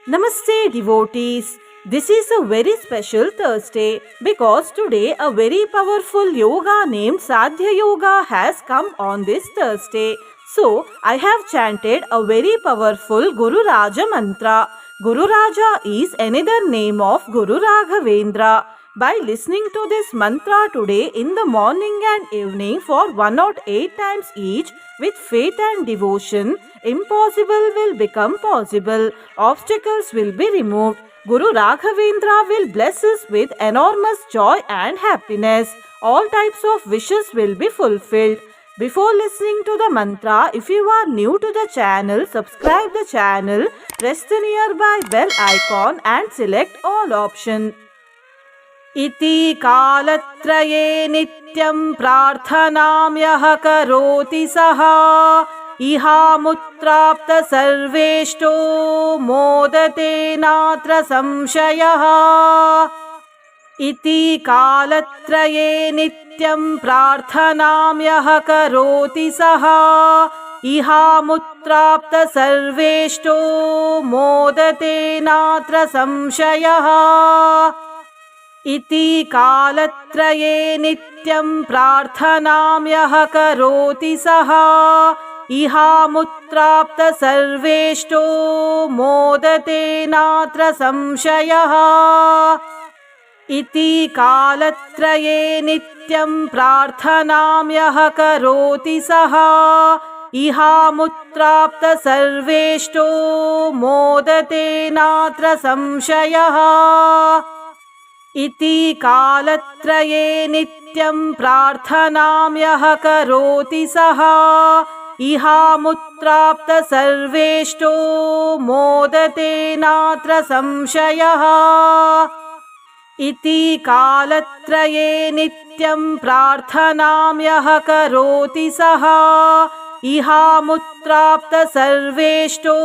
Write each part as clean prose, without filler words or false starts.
Namaste devotees. This is a very special Thursday because today a very powerful yoga named Sadhya Yoga has come on this Thursday. So I have chanted a very powerful Guru Raja mantra. Guru Raja is another name of Guru Raghavendra. By listening to this mantra today in the morning and evening for 108 times each with faith and devotion, impossible will become possible. Obstacles will be removed. Guru Raghavendra will bless us with enormous joy and happiness. All types of wishes will be fulfilled. Before listening to the mantra, if you are new to the channel, subscribe the channel, press the nearby bell icon and select all option. इति कालत्रये नित्यं प्रार्थनां यः करोति सः इहामुत्राप्त सर्वेष्टो मोदते नात्र संशयः इति कालत्रये नित्यं प्रार्थनां यः करोति सः इहामुत्राप्त सर्वेष्टो मोदते नात्र संशयः इति कालत्रये नित्यं प्रार्थनां यः करोति सः इहामुत्राप्त सर्वेष्टो मोदते नात्र संशयः इति कालत्रये नित्यं प्रार्थनां यः करोति सः इहामुत्राप्त सर्वेष्टो मोदते नात्र संशयः इति कालत्रये नित्यं प्रार्थनां यः करोति सः इहामुत्राप्त सर्वेष्टो मोदते नात्र संशयः इति कालत्रये नित्यं प्रार्थनां यः करोति सः इहामुत्राप्त सर्वेष्टो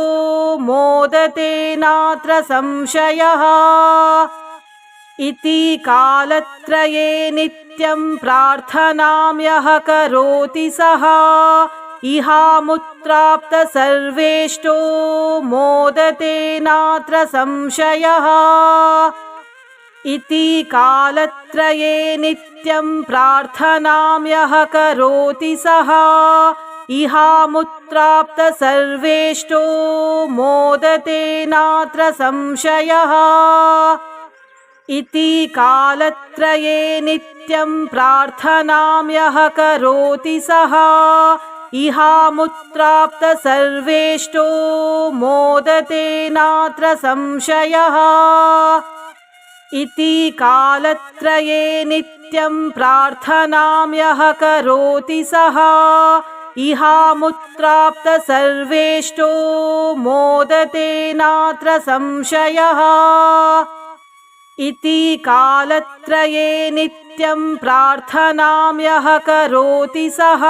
मोदते नात्र संशयः इति कालत्रये नित्यं प्रार्थनां यः करोति सः इहामुत्राप्त सर्वेष्टो मोदते नात्र संशयः इति कालत्रये नित्यं प्रार्थनां यः करोति सः इहामुत्राप्त सर्वेष्टो मोदते नात्र संशयः इति कालत्रये नित्यं प्रार्थनां यः करोति सः इहामुत्राप्त सर्वेष्टो मोदते नात्र संशयः इति कालत्रये नित्यं प्रार्थनां यः करोति सः इहामुत्राप्त सर्वेष्टो मोदते नात्र संशयः इति कालत्रये नित्यं प्रार्थनां यः करोति सः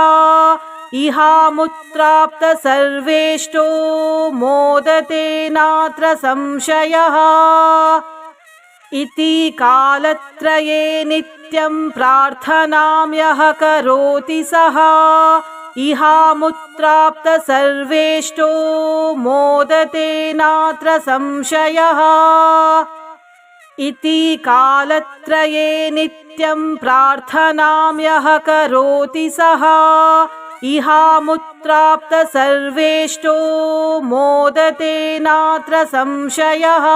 इहामुत्राप्त सर्वेष्टो मोदते नात्र संशयः इति कालत्रये नित्यं प्रार्थनां यः करोति सः इहामुत्राप्त सर्वेष्टो मोदते नात्र संशयः इति कालत्रये नित्यं प्रार्थनां यः करोति सः इहामुत्राप्त सर्वेष्टो मोदते नात्र संशयः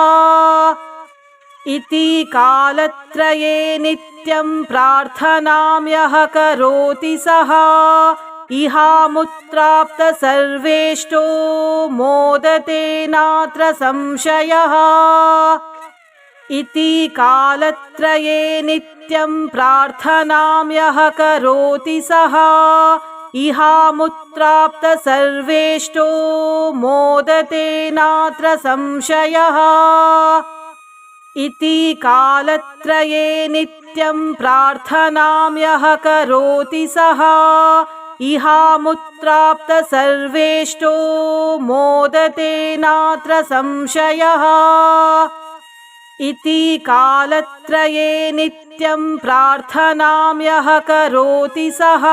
इति कालत्रये नित्यं प्रार्थनां यः करोति सः इहामुत्राप्त सर्वेष्टो मोदते नात्र संशयः इति कालत्रये नित्यं प्रार्थनां यः करोति सः इहामुत्राप्त सर्वेष्टो मोदते नात्र संशयः इति कालत्रये नित्यं प्रार्थनां यः करोति सः इहामुत्राप्त सर्वेष्टो मोदते नात्र संशयः इति कालत्रये नित्यं प्रार्थनां यः करोति सः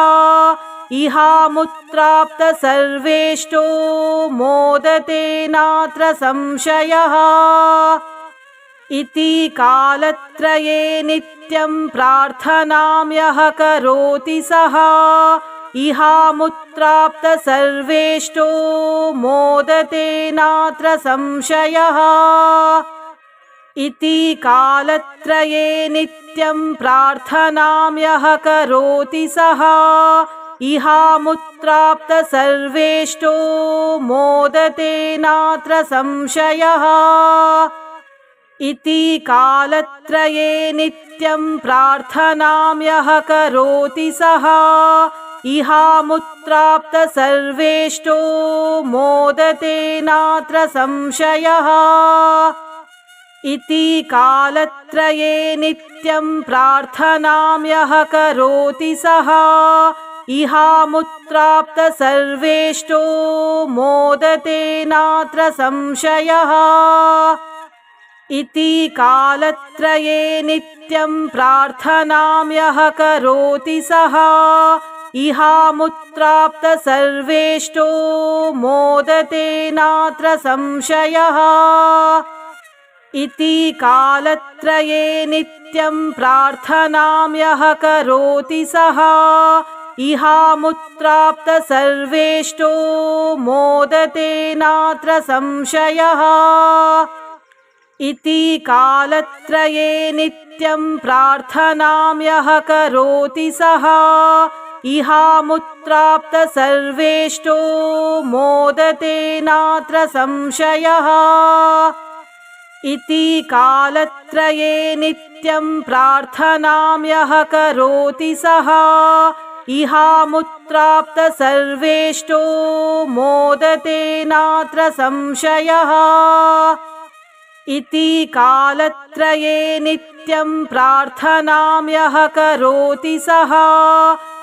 इहामुत्राप्त सर्वेष्टो मोदते नात्र संशयः इति कालत्रये नित्यं प्रार्थनां यः करोति सः इहामुत्राप्त सर्वेष्टो मोदते नात्र संशयः इति कालत्रये नित्यं प्रार्थनां यः करोति सः इहामुत्राप्त सर्वेष्टो मोदते नात्र संशयः इति कालत्रये नित्यं प्रार्थनां यः करोति सः इहामुत्राप्त सर्वेष्टो मोदते नात्र संशयः इति कालत्रये नित्यं प्रार्थनां यः करोति सः इहामुत्राप्त सर्वेष्टो मोदते नात्र संशयः इति कालत्रये नित्यं प्रार्थनां यः करोति सः इहामुत्राप्त सर्वेष्टो मोदते नात्र संशयः इति कालत्रये नित्यं प्रार्थनां यः करोति सः इहामुत्राप्त सर्वेष्टो मोदते नात्र संशयः इति कालत्रये नित्यं प्रार्थनां यः करोति सः इहामुत्राप्त सर्वेष्टो मोदते नात्र संशयः इति कालत्रये नित्यं प्रार्थनां यः करोति सः इहामुत्राप्त सर्वेष्टो मोदते नात्र संशयः इति कालत्रये नित्यं प्रार्थनां यः करोति सः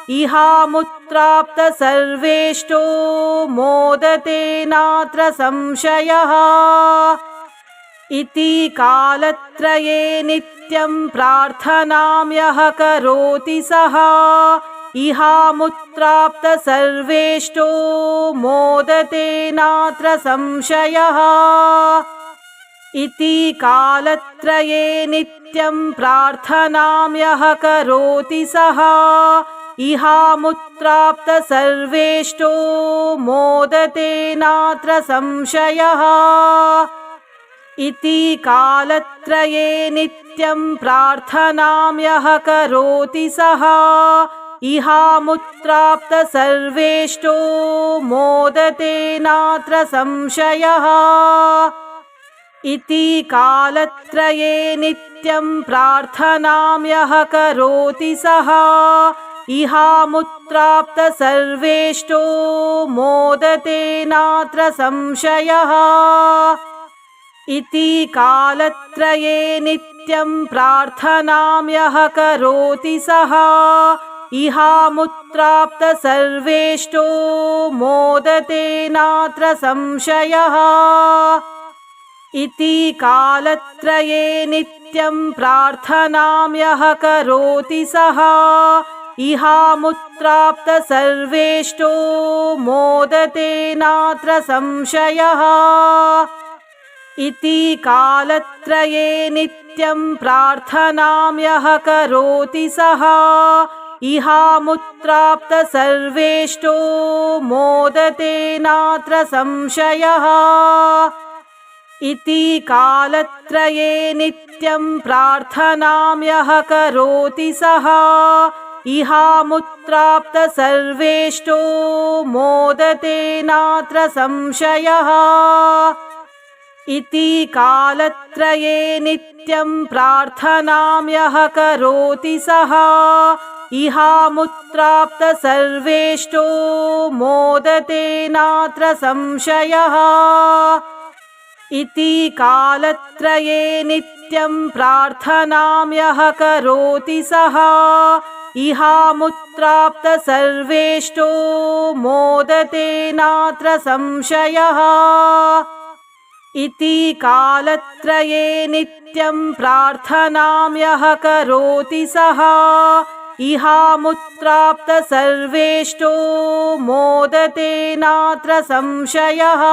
इहामुत्राप्त सर्वेष्टो मोदते नात्र संशयः इति कालत्रये नित्यं प्रार्थनां यः करोति सः इहामुत्राप्त सर्वेष्टो मोदते नात्र संशयः इति कालत्रये नित्यं प्रार्थनां यः करोति सः इहामुत्राप्त सर्वेष्टो मोदते नात्र संशयः इति कालत्रये नित्यं प्रार्थनां यः करोति सः इहामुत्राप्त सर्वेष्टो मोदते नात्र संशयः इति कालत्रये नित्यं प्रार्थनां यः करोति सः इहामुत्राप्त सर्वेष्टो मोदते नात्र संशयः इति कालत्रये नित्यं प्रार्थनां यः करोति सः इहामुत्राप्त सर्वेष्टो मोदते नात्र संशयः इति कालत्रये नित्यं प्रार्थनां यः करोति सः इहामुत्राप्त सर्वेष्टो मोदते नात्र संशयः इति कालत्रये नित्यं प्रार्थनां यः करोति सः इहामुत्राप्त सर्वेष्टो मोदते नात्र संशयः इति कालत्रये नित्यं प्रार्थनां यः करोति सः इहामुत्राप्त सर्वेष्टो मोदते नात्र संशयः इति कालत्रये नित्यं प्रार्थनां यः करोति सः इहामुत्राप्त सर्वेष्टो मोदते नात्र संशयः इति कालत्रये नित्यं प्रार्थनां यः करोति सः इहामुत्राप्त सर्वेष्टो मोदते नात्र संशयः इति कालत्रये नित्यं प्रार्थनां यः करोति सः इहामुत्राप्त सर्वेष्टो मोदते नात्र संशयः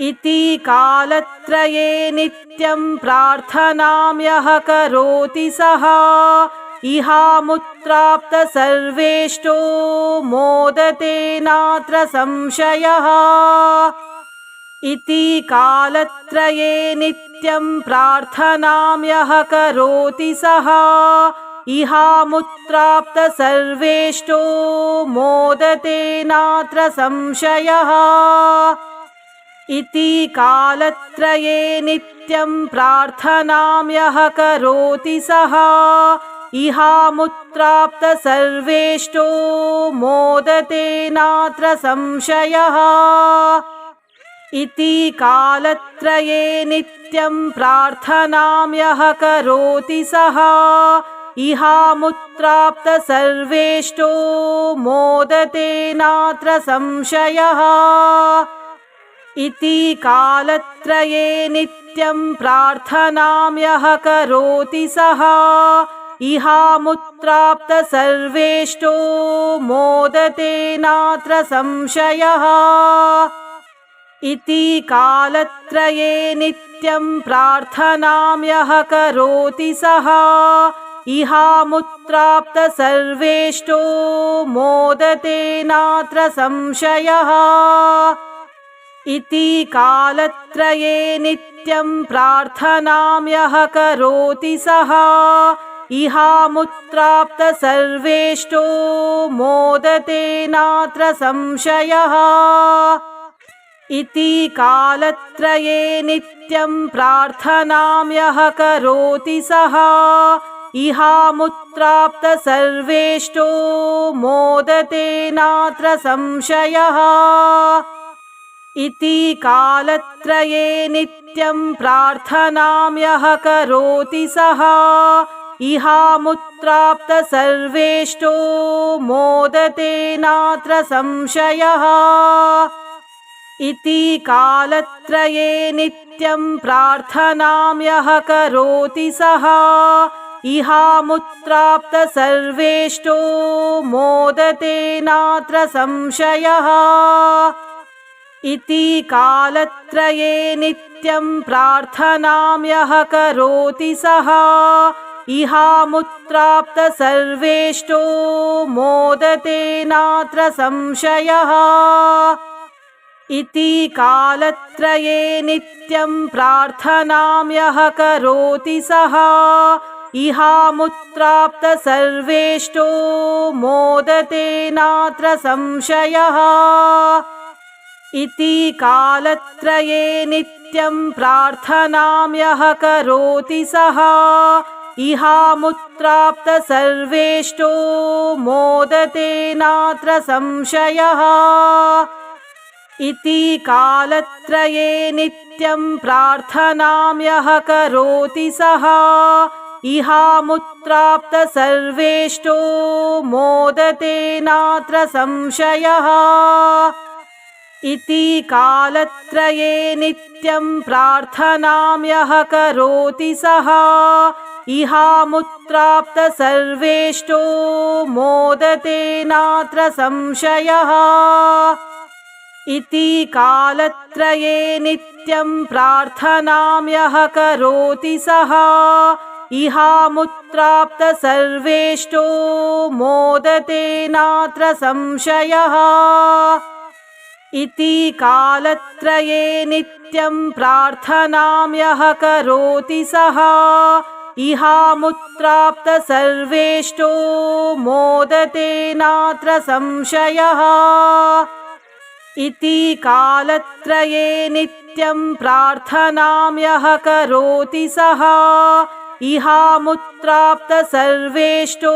इति कालत्रये नित्यं प्रार्थनां यः करोति सः इहामुत्राप्त सर्वेष्टो मोदते नात्र संशयः इति कालत्रये नित्यं प्रार्थनां यः करोति सः इहामुत्राप्त सर्वेष्टो मोदते नात्र संशयः इति कालत्रये नित्यं प्रार्थनां यः करोति सः इहामुत्राप्त सर्वेष्टो मोदते नात्र संशयः इति कालत्रये नित्यं प्रार्थनां यः करोति सः इहामुत्राप्त सर्वेष्टो मोदते नात्र संशयः इति कालत्रये नित्यं प्रार्थनां यः करोति सः इहामुत्राप्त सर्वेष्टो मोदते नात्र संशयः इति कालत्रये नित्यं प्रार्थनां यः करोति सः इहामुत्राप्त सर्वेष्टो मोदते नात्र संशयः इति कालत्रये नित्यं प्रार्थनां यः करोति सः इहामुत्राप्त सर्वेष्टो मोदते नात्र संशयः इति कालत्रये नित्यं प्रार्थनां यः करोति सः इहामुत्राप्त सर्वेष्टो मोदते नात्र संशयः इति कालत्रये नित्यं प्रार्थनां यः करोति सः इहामुत्राप्त सर्वेष्टो मोदते नात्र संशयः इति कालत्रये नित्यं प्रार्थनां यः करोति सः इहामुत्राप्त सर्वेष्टो मोदते नात्र संशयः इति कालत्रये नित्यं प्रार्थनां यः करोति सः इहामुत्राप्त सर्वेष्टो मोदते नात्र संशयः इति कालत्रये नित्यं प्रार्थनां यः करोति सः इहामुत्राप्त सर्वेष्टो मोदते नात्र संशयः इति कालत्रये नित्यं प्रार्थनां यः करोति सः इहामुत्राप्त सर्वेष्टो मोदते नात्र संशयः इति कालत्रये नित्यं प्रार्थनां यः करोति सः इहामुत्राप्त सर्वेष्टो मोदते नात्र संशयः इति कालत्रये नित्यं प्रार्थनां यः करोति सः इहामुत्राप्त सर्वेष्टो मोदते नात्र संशयः इति कालत्रये नित्यं प्रार्थनां यः करोति सः इहामुत्राप्त सर्वेष्टो मोदते नात्र संशयः इति कालत्रये नित्यं प्रार्थनां यः करोति सः इहामुत्राप्त सर्वेष्टो मोदते नात्र संशयः इति कालत्रये नित्यं प्रार्थनां यः करोति सः इहामुत्राप्त सर्वेष्टो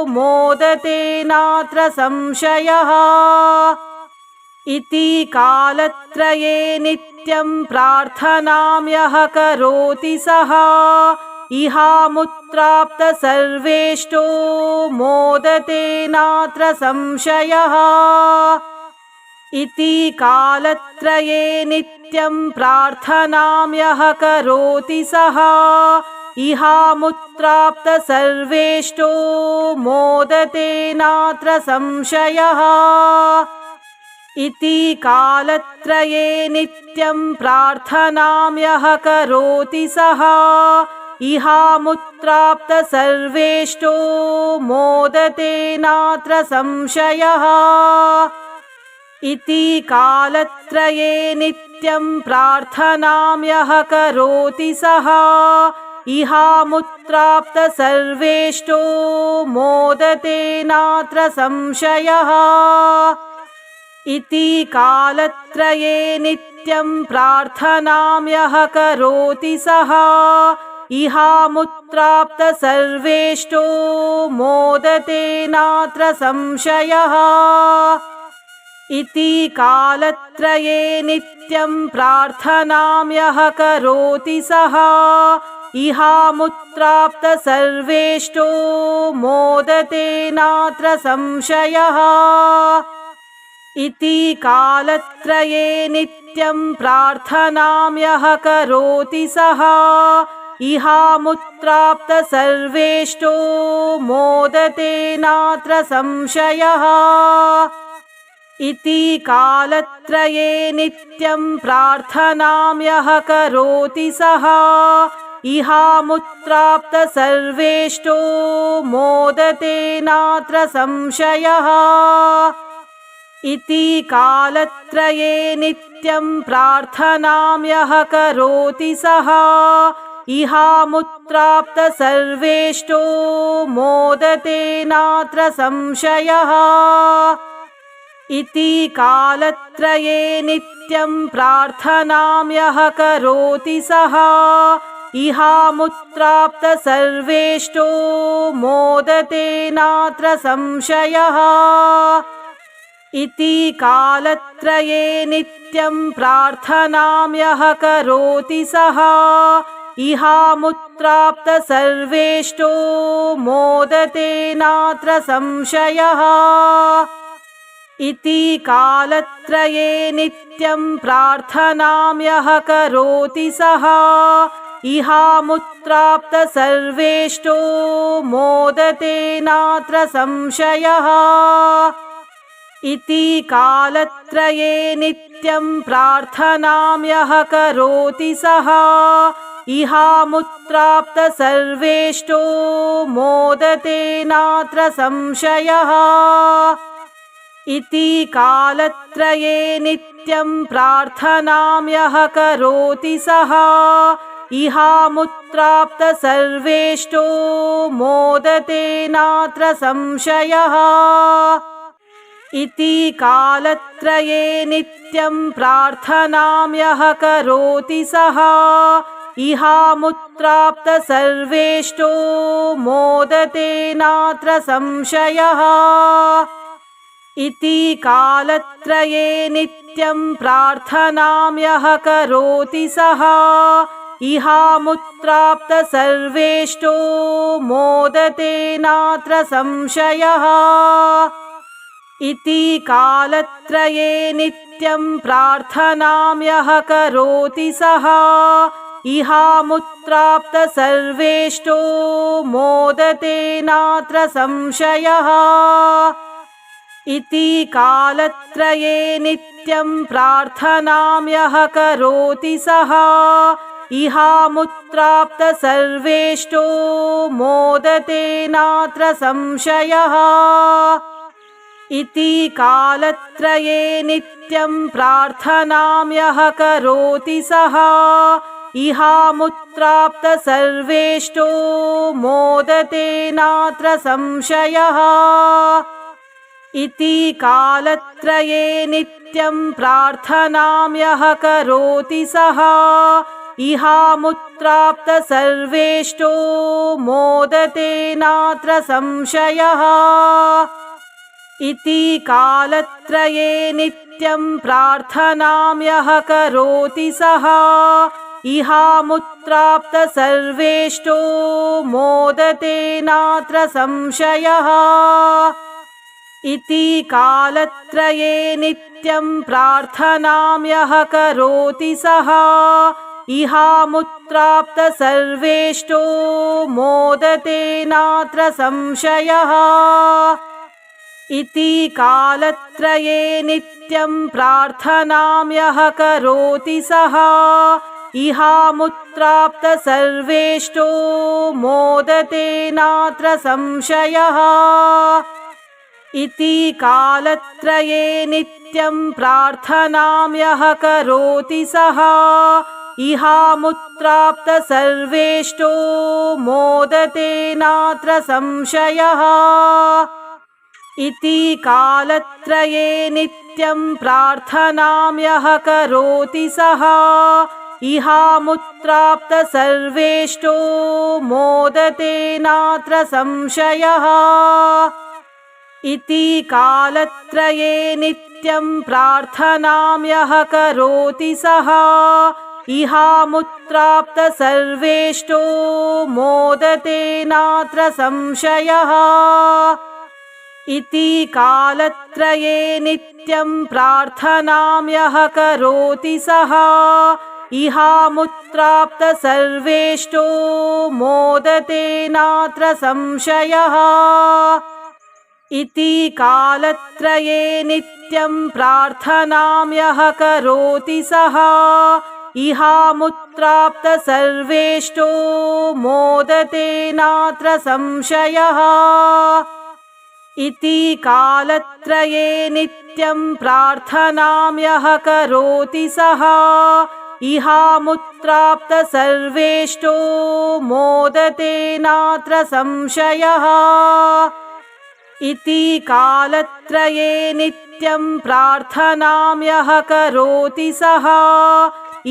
मोदते नात्र संशयः इति कालत्रये नित्यं प्रार्थनां यः करोति सः इहामुत्राप्त सर्वेष्टो मोदते नात्र संशयः इति कालत्रये नित्यं प्रार्थनां यः करोति सः इहामुत्राप्त सर्वेष्टो मोदते नात्र संशयः इति कालत्रये नित्यं प्रार्थनां यः करोति सः इहामुत्राप्त सर्वेष्टो मोदते नात्र संशयः इति कालत्रये नित्यं प्रार्थनां यः करोति सः इहामुत्राप्त सर्वेष्टो मोदते नात्र संशयः इति कालत्रये नित्यं प्रार्थनां यः करोति सः इहामुत्राप्त सर्वेष्टो मोदते नात्र संशयः इति कालत्रये नित्यं प्रार्थनां यः करोति सः इहामुत्राप्त सर्वेष्टो मोदते नात्र संशयः इति कालत्रये नित्यं प्रार्थनां यः करोति सः इहामुत्राप्त सर्वेष्टो मोदते नात्र संशयः इति कालत्रये नित्यं प्रार्थनां यः करोति सः इहामुत्राप्त सर्वेष्टो मोदते नात्र संशयः इति कालत्रये नित्यं प्रार्थनां यः करोति सः इहामुत्राप्त सर्वेष्टो मोदते नात्र संशयः इति कालत्रये नित्यं प्रार्थनां यः करोति सः इहामुत्राप्त सर्वेष्टो मोदते नात्र संशयः इति कालत्रये नित्यं प्रार्थनां यः करोति सः इहामुत्राप्त सर्वेष्टो मोदते नात्र संशयः इति कालत्रये नित्यं प्रार्थनां यः करोति सः इहामुत्राप्त सर्वेष्टो मोदते नात्र संशयः इति कालत्रये नित्यं प्रार्थनां यः करोति सः इहामुत्राप्त सर्वेष्टो मोदते नात्र संशयः इति कालत्रये नित्यं प्रार्थनां यः करोति सः इहामुत्राप्त सर्वेष्टो मोदते नात्र संशयः इति कालत्रये नित्यं प्रार्थनां यः करोति सः इहामुत्राप्त सर्वेष्टो मोदते नात्र संशयः इति कालत्रये नित्यं प्रार्थनां यः करोति सः इहामुत्राप्त सर्वेष्टो मोदते नात्र संशयः इति कालत्रये नित्यं प्रार्थनां यः करोति सः इहामुत्राप्त सर्वेष्टो मोदते नात्र संशयः इति कालत्रये नित्यं प्रार्थनां यः करोति सः इहामुत्राप्त सर्वेष्टो मोदते नात्र संशयः इति कालत्रये नित्यं प्रार्थनां यः करोति सः इहामुत्राप्त सर्वेष्टो मोदते नात्र संशयः इति कालत्रये नित्यं प्रार्थनां यः करोति सः इहामुत्राप्त सर्वेष्टो मोदते नात्र संशयः इति कालत्रये नित्यं प्रार्थनां यः करोति सः इहामुत्राप्त सर्वेष्टो मोदते नात्र संशयः इति कालत्रये नित्यं प्रार्थनां यः करोति सः इहामुत्राप्त सर्वेष्टो मोदते नात्र संशयः इति कालत्रये नित्यं प्रार्थनां यः करोति सः इहामुत्राप्त सर्वेष्टो मोदते नात्र संशयः इति कालत्रये नित्यं प्रार्थनां यः करोति सः इहामुत्राप्त सर्वेष्टो मोदते नात्र संशयः इति कालत्रये नित्यं प्रार्थनां यः करोति सः इहामुत्राप्त सर्वेष्टो मोदते नात्र संशयः इति कालत्रये नित्यं प्रार्थनां यः करोति सः इहामुत्राप्त सर्वेष्टो मोदते नात्र संशयः इति कालत्रये नित्यं प्रार्थनां यः करोति सः इहामुत्राप्त सर्वेष्टो मोदते नात्र संशयः इति कालत्रये नित्यं प्रार्थनां यः करोति सः इहामुत्राप्त सर्वेष्टो मोदते नात्र संशयः इति कालत्रये नित्यं प्रार्थनां यः करोति सः इहामुत्राप्त सर्वेष्टो मोदते नात्र संशयः इति कालत्रये नित्यं प्रार्थनां यः करोति सः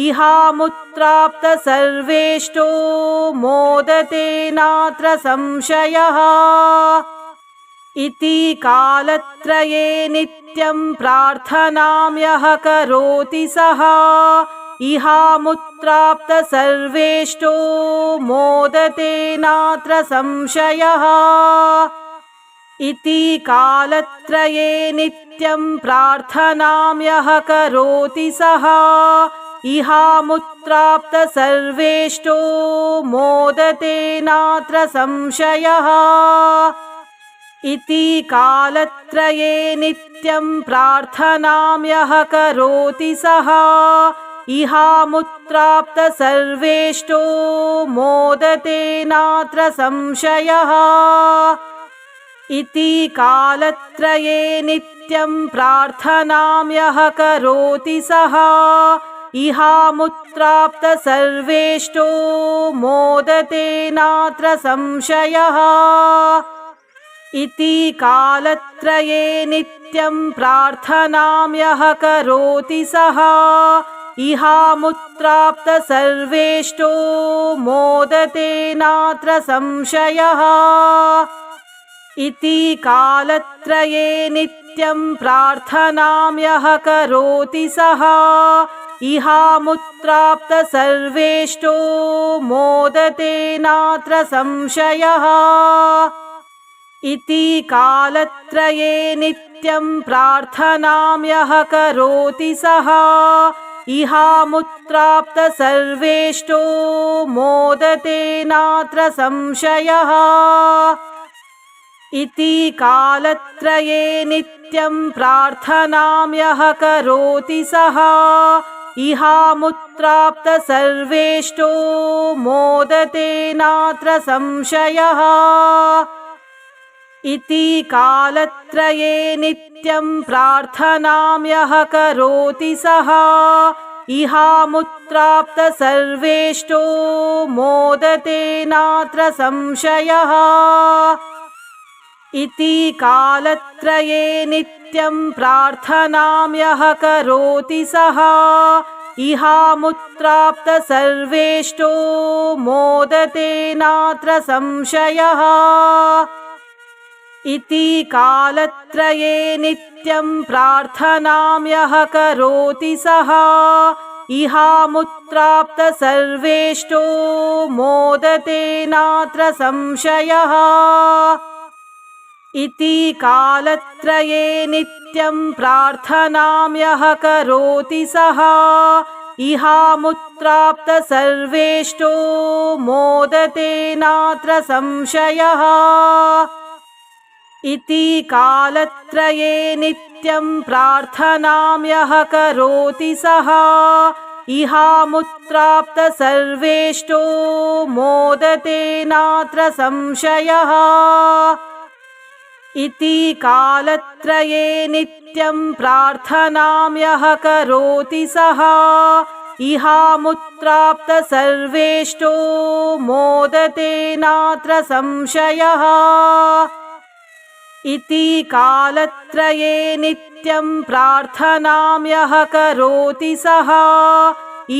इहामुत्राप्त सर्वेष्टो मोदते नात्र संशयः इति कालत्रये नित्यं प्रार्थनां यः करोति सः इहामुत्राप्त सर्वेष्टो मोदते नात्र संशयः इति कालत्रये नित्यं प्रार्थनां यः करोति सः इहामुत्राप्त सर्वेष्टो मोदते नात्र संशयः इति कालत्रये नित्यं प्रार्थनां यः करोति सः इहामुत्राप्त सर्वेष्टो मोदते नात्र संशयः इति कालत्रये नित्यं प्रार्थनां यः करोति सः इहामुत्राप्त सर्वेष्टो मोदते नात्र संशयः इति कालत्रये नित्यं प्रार्थनां यः करोति सः इहामुत्राप्त सर्वेष्टो मोदते नात्र संशयः इति कालत्रये नित्यं प्रार्थनां यः करोति सः इहामुत्राप्त सर्वेष्टो मोदते नात्र संशयः इति कालत्रये नित्यं प्रार्थनां यः करोति सः इहामुत्राप्त सर्वेष्टो मोदते नात्र संशयः इति कालत्रये नित्यं प्रार्थनां यः करोति सः इहामुत्राप्त सर्वेष्टो मोदते नात्र संशयः इति कालत्रये नित्यं प्रार्थनां यः करोति सः इहामुत्राप्त सर्वेष्टो मोदते नात्र संशयः इति कालत्रये नित्यं प्रार्थनां यः करोति सः इहामुत्राप्त सर्वेष्टो मोदते नात्र संशयः इति कालत्रये नित्यं प्रार्थनां यः करोति सः इहामुत्राप्त सर्वेष्टो मोदते नात्र संशयः इति कालत्रये नित्यं प्रार्थनां यः करोति सः इहामुत्राप्त इहामुत्राप्त सर्वेष्टो मोदते नात्र संशयः इति कालत्रये नित्यं प्रार्थनां यः करोति सः इहामुत्राप्त सर्वेष्टो मोदते नात्र संशयः इति कालत्रये नित्यं प्रार्थनां यः करोति सः इहामुत्राप्त सर्वेष्टो मोदते नात्र संशयः इति कालत्रये नित्यं प्रार्थनां यः करोति सः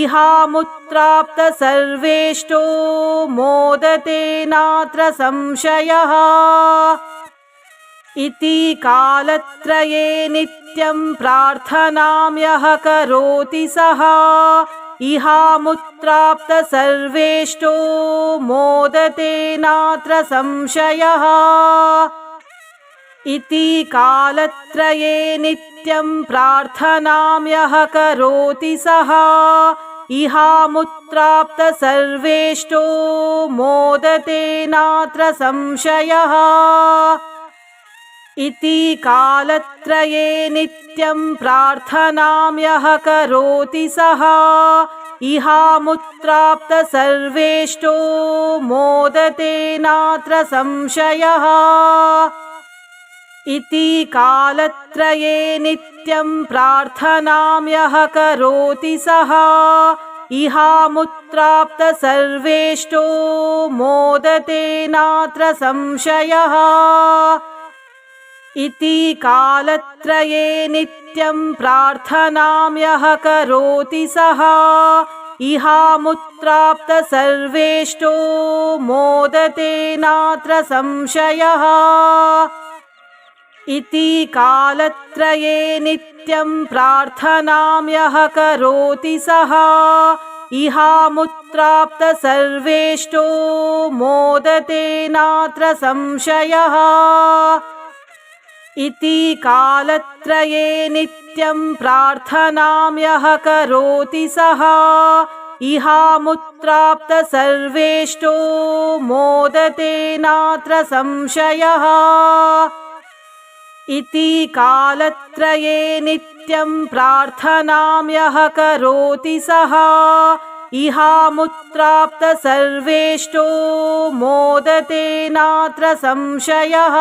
इहामुत्राप्त सर्वेष्टो मोदते नात्र संशयः इति कालत्रये नित्यं प्रार्थनां यः करोति सः इहामुत्राप्त सर्वेष्टो मोदते नात्र संशयः इति कालत्रये नित्यं प्रार्थनां यः करोति सः इहामुत्राप्त सर्वेष्टो मोदते नात्र संशयः इति कालत्रये नित्यं प्रार्थनां यः करोति सः इहामुत्राप्त सर्वेष्टो मोदते नात्र संशयः इति कालत्रये नित्यं प्रार्थनां यः करोति सः इहामुत्राप्त सर्वेष्टो मोदते नात्र संशयः इति कालत्रये नित्यं प्रार्थनां यः करोति सः इहामुत्राप्त सर्वेष्टो मोदते नात्र संशयः इति कालत्रये नित्यं प्रार्थनां यः करोति सः इहामुत्राप्त सर्वेष्टो मोदते नात्र संशयः इति कालत्रये नित्यं प्रार्थनां यः करोति सः इहामुत्राप्त सर्वेष्टो मोदते नात्र संशयः इति कालत्रये नित्यं प्रार्थनां यः करोति सः इहामुत्राप्त सर्वेष्टो मोदते नात्र संशयः